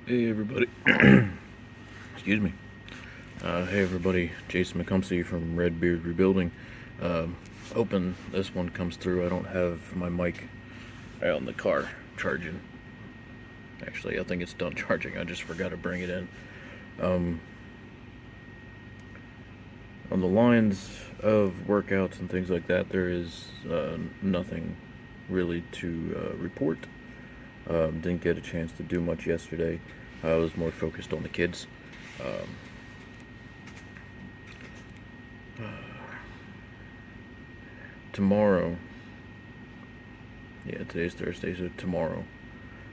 Hey everybody. Excuse me. Hey everybody, Jason McCumsey from Redbeard Rebuilding. Um, Hoping this one comes through. I don't have my mic out in the car charging. Actually, I think it's done charging. I just forgot to bring it in. Um, on the lines of workouts and things like that, there is nothing really to report. Didn't get a chance to do much yesterday. I was more focused on the kids. Um, Tomorrow, yeah, today's Thursday, so tomorrow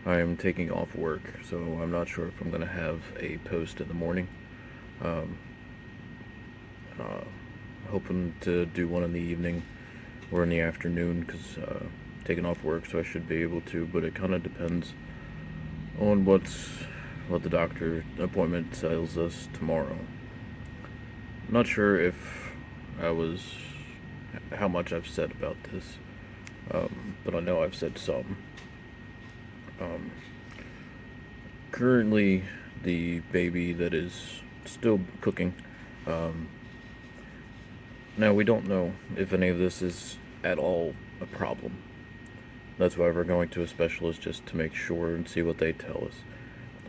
I am taking off work, so I'm not sure if I'm going to have a post in the morning. Um, uh, Hoping to do one in the evening or in the afternoon because taking off work, so I should be able to. But it kind of depends on what the doctor appointment tells us tomorrow. I'm not sure if I was how much I've said about this, but I know I've said some. Um, Currently, the baby that is still cooking. Um, Now, we don't know if any of this is at all a problem. That's why we're going to a specialist just to make sure and see what they tell us.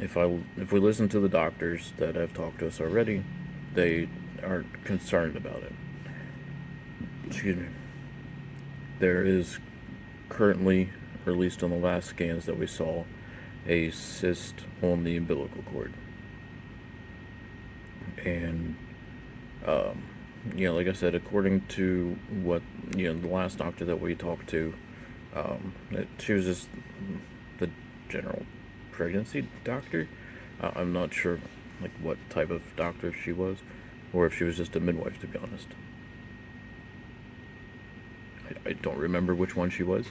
If we listen to the doctors that have talked to us already, they aren't concerned about it. Excuse me. There is currently, or at least on the last scans that we saw, a cyst on the umbilical cord. And, um, like I said, according to what, the last doctor that we talked to, she was just the general pregnancy doctor. I'm not sure, like, what type of doctor she was, or if she was just a midwife, to be honest. I don't remember which one she was.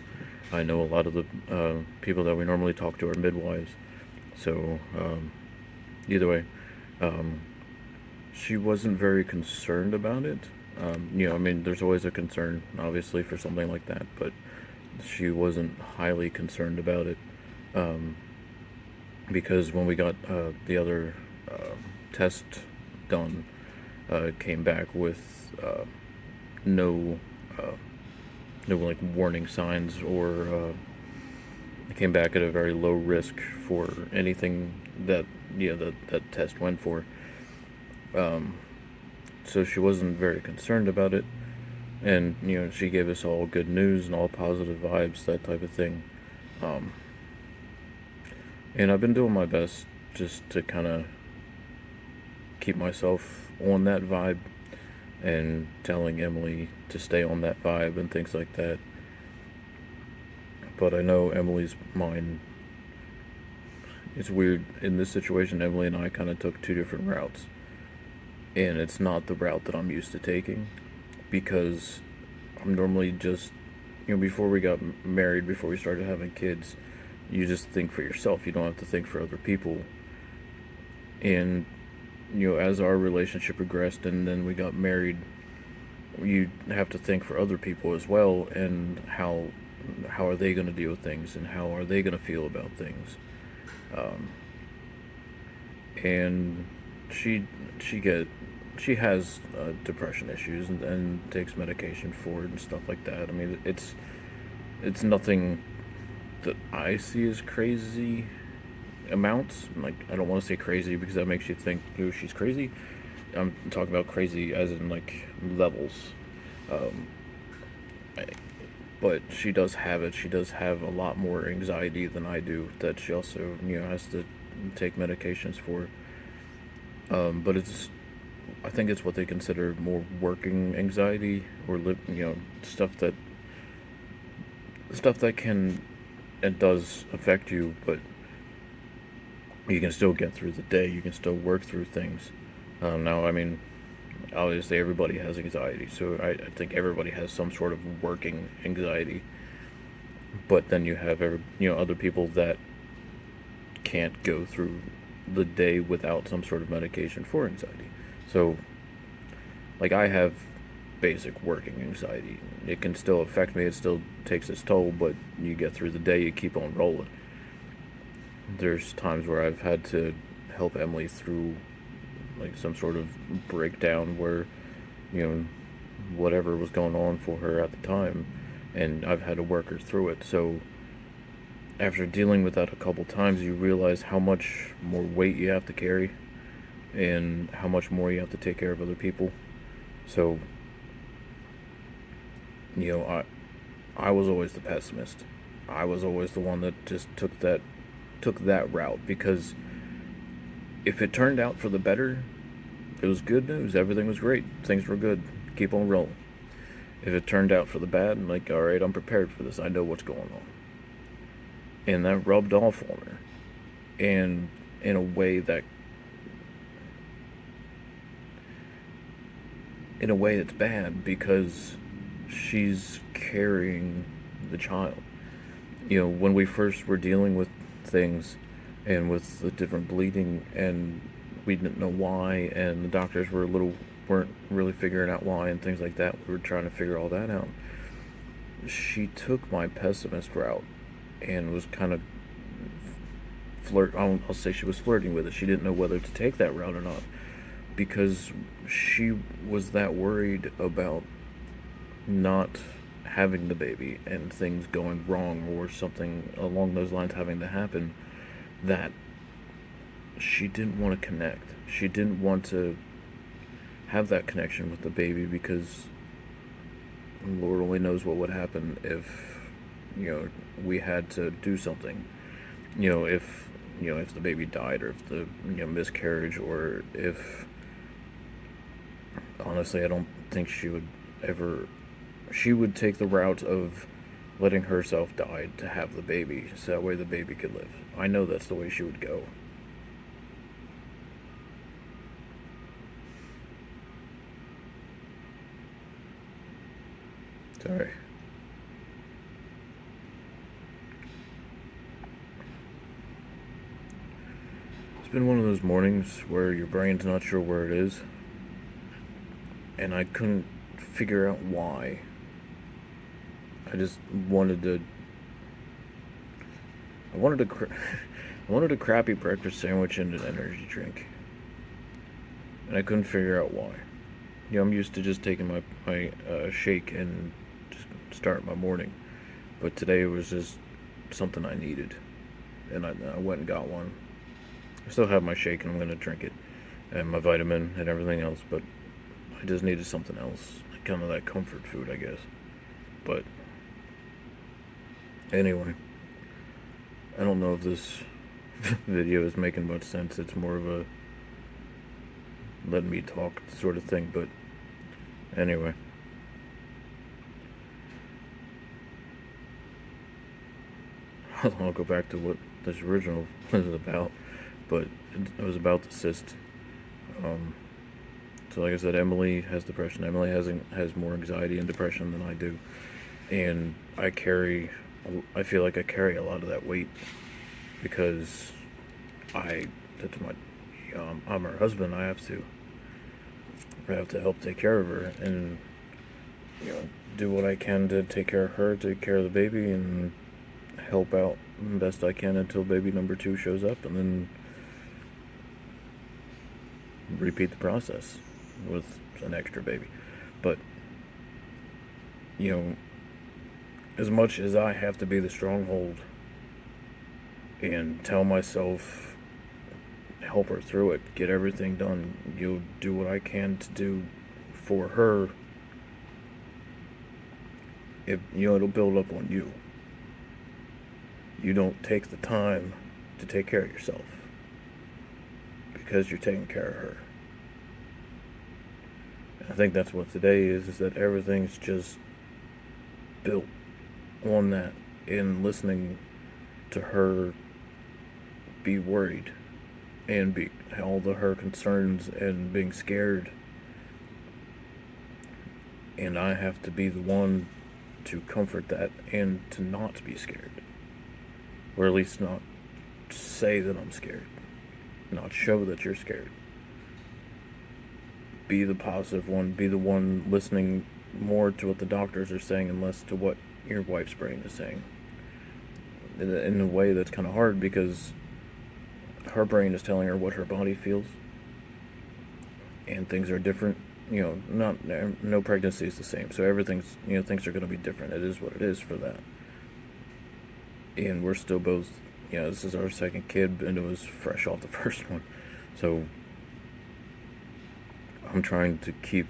I know a lot of the people that we normally talk to are midwives. So, either way, um, she wasn't very concerned about it. I mean, there's always a concern, obviously, for something like that, but she wasn't highly concerned about it. Um, because when we got the other test done, it came back with no uh, no like warning signs, or it came back at a very low risk for anything that that test went for. Um, so she wasn't very concerned about it, and she gave us all good news and all positive vibes, that type of thing. Um, and I've been doing my best just to kind of keep myself on that vibe and telling Emily to stay on that vibe and things like that. But I know Emily's mind. It's weird. In this situation, Emily and I kind of took two different routes. And it's not the route that I'm used to taking, because I'm normally just, before we got married, before we started having kids, you just think for yourself. You don't have to think for other people. And, as our relationship progressed and then we got married, you have to think for other people as well, and how are they going to deal with things, and how are they going to feel about things. Um, and she she get she has depression issues, and takes medication for it and stuff like that. I mean, it's nothing that I see as crazy amounts. Like, I don't want to say crazy because that makes you think, oh, she's crazy. I'm talking about crazy as in like levels. Um, but she does have it. She does have a lot more anxiety than I do, that she also has to take medications for. But I think it's what they consider more working anxiety, or stuff that can and does affect you, but you can still get through the day. You can still work through things. Now, I mean, obviously everybody has anxiety, so I think everybody has some sort of working anxiety. But then you have other people that can't go through the day without some sort of medication for anxiety. So, like, I have basic working anxiety. It can still affect me. It still takes its toll, but you get through the day. You keep on rolling. there's times where I've had to help Emily through like some sort of breakdown where, you know, whatever was going on for her at the time, and I've had to work her through it. So after dealing with that a couple times, you realize how much more weight you have to carry and how much more you have to take care of other people. So, you know, I was always the pessimist. I was always the one that just took that route, because if it turned out for the better, it was good news. Everything was great. Things were good. Keep on rolling. If it turned out for the bad, I'm like, all right, I'm prepared for this. I know what's going on. And that rubbed off on her, and in a way that's bad, because she's carrying the child. You know, when we first were dealing with things and with the different bleeding, and we didn't know why, and the doctors weren't really figuring out why and things like that. We were trying to figure all that out. She took my pessimist route and was kind of I'll say she was flirting with it. She didn't know whether to take that route or not, because she was that worried about not having the baby and things going wrong or something along those lines having to happen, that she didn't want to connect. She didn't want to have that connection with the baby, because Lord only knows what would happen if, you know, we had to do something. You know, if the baby died, or if the, you know, miscarriage, or if, honestly, I don't think she would take the route of letting herself die to have the baby, so that way the baby could live. I know that's the way she would go. Sorry. It's been one of those mornings where your brain's not sure where it is, and I couldn't figure out why. I just wanted to. I wanted a, I wanted a crappy breakfast sandwich and an energy drink, and I couldn't figure out why. You know, I'm used to just taking my shake and just start my morning, but today was just something I needed, and I went and got one. I still have my shake, and I'm gonna drink it, and my vitamin and everything else, but I just needed something else, kind of that comfort food, I guess. But anyway, I don't know if this video is making much sense. It's more of a letting me talk sort of thing, but anyway. I'll go back to what this original was about, but it was about the cyst. So like I said, Emily has depression. Emily has more anxiety and depression than I do, and I feel like I carry a lot of that weight, because I'm her husband. I have to help take care of her, and, you know, do what I can to take care of her, take care of the baby, and help out the best I can until baby number 2 shows up, and then repeat the process with an extra baby. But, you know, as much as I have to be the stronghold and tell myself, help her through it, get everything done, you'll do what I can to do for her, it'll build up on you. You don't take the time to take care of yourself, because you're taking care of her. And I think that's what today is that everything's just built on that, in listening to her be worried, and be all of her concerns, and being scared, and I have to be the one to comfort that, and to not be scared, or at least not say that I'm scared, not show that you're scared. Be the positive one, be the one listening more to what the doctors are saying and less to what your wife's brain is saying. In a way that's kind of hard, because her brain is telling her what her body feels, and things are different. No pregnancy is the same, so everything's, things are going to be different. It is what it is for that. And we're still both, this is our second kid, and it was fresh off the first one. So I'm trying to keep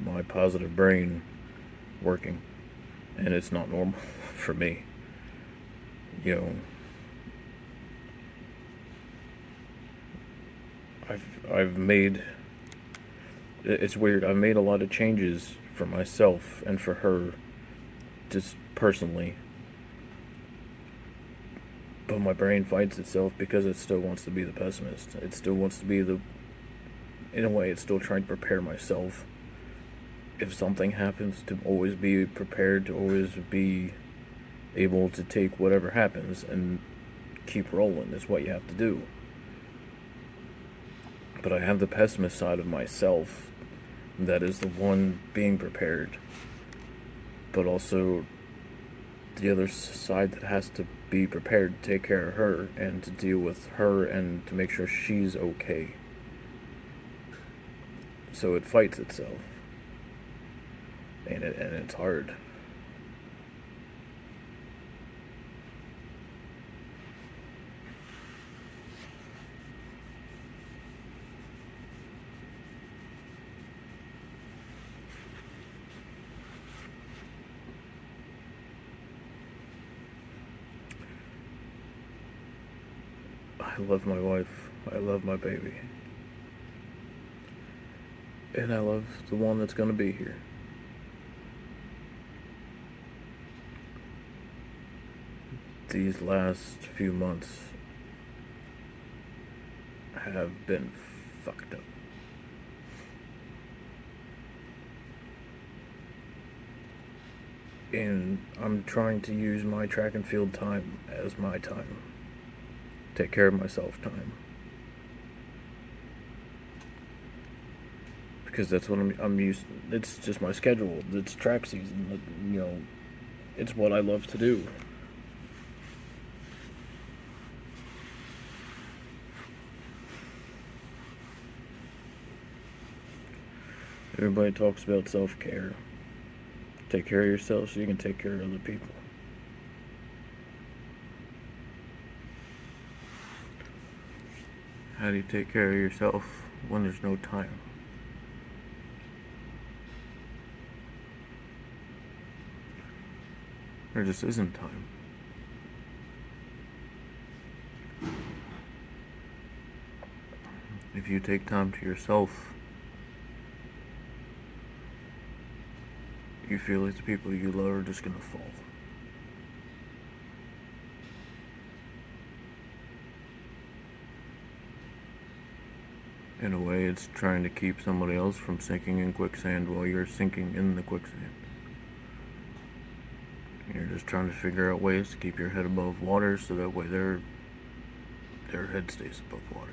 my positive brain working, and it's not normal for me. I've made, it's weird, I've made a lot of changes for myself and for her, just personally, but my brain fights itself because it still wants to be the pessimist. It still wants to be in a way, it's still trying to prepare myself if something happens, to always be prepared, to always be able to take whatever happens and keep rolling is what you have to do. But I have the pessimist side of myself that is the one being prepared, but also the other side that has to be prepared to take care of her and to deal with her and to make sure she's okay. So it fights itself, and it's hard. I love my wife, I love my baby, and I love the one that's going to be here. These last few months have been fucked up. And I'm trying to use my track and field time as my time. Take care of myself time. Because that's what I'm used to. It's just my schedule. It's track season. It's what I love to do. Everybody talks about self-care. Take care of yourself so you can take care of other people. How do you take care of yourself when there's no time? There just isn't time. If you take time to yourself, you feel like the people you love are just gonna fall. In a way, it's trying to keep somebody else from sinking in quicksand while you're sinking in the quicksand. And you're just trying to figure out ways to keep your head above water so that way their head stays above water.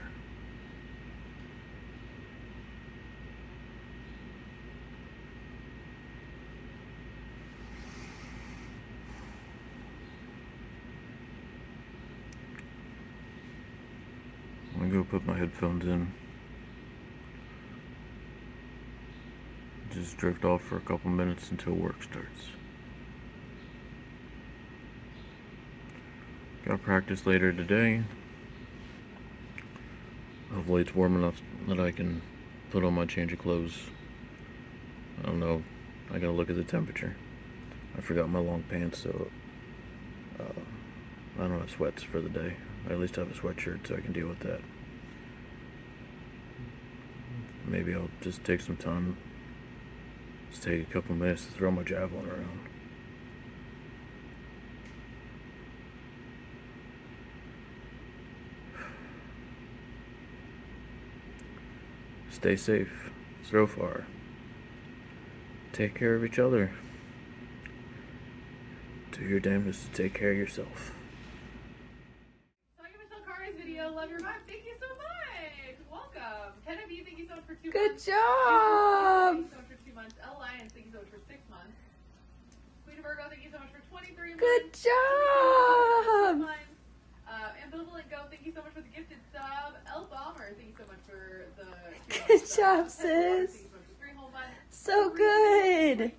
I'm gonna go put my headphones in. Just drift off for a couple minutes until work starts. Got practice later today. Hopefully it's warm enough that I can put on my change of clothes. I don't know. I gotta look at the temperature. I forgot my long pants, so I don't have sweats for the day. I at least have a sweatshirt so I can deal with that. Maybe I'll just take some time. Just take a couple minutes to throw my javelin around. Stay safe. So far. Take care of each other. Do your damnedest to take care of yourself. So I give Michelle Carr's video. Love your vibe. Thank you so much. Welcome. Ken of you, thank you so much for 2 Good months. job. Thank you so much for 2 months. L Lions, thank you so much for 6 months. Queen of Virgo, thank you so much for 23 months. Good job. Ambivalent Go, thank you so much for the gifted Good job, sis. So good.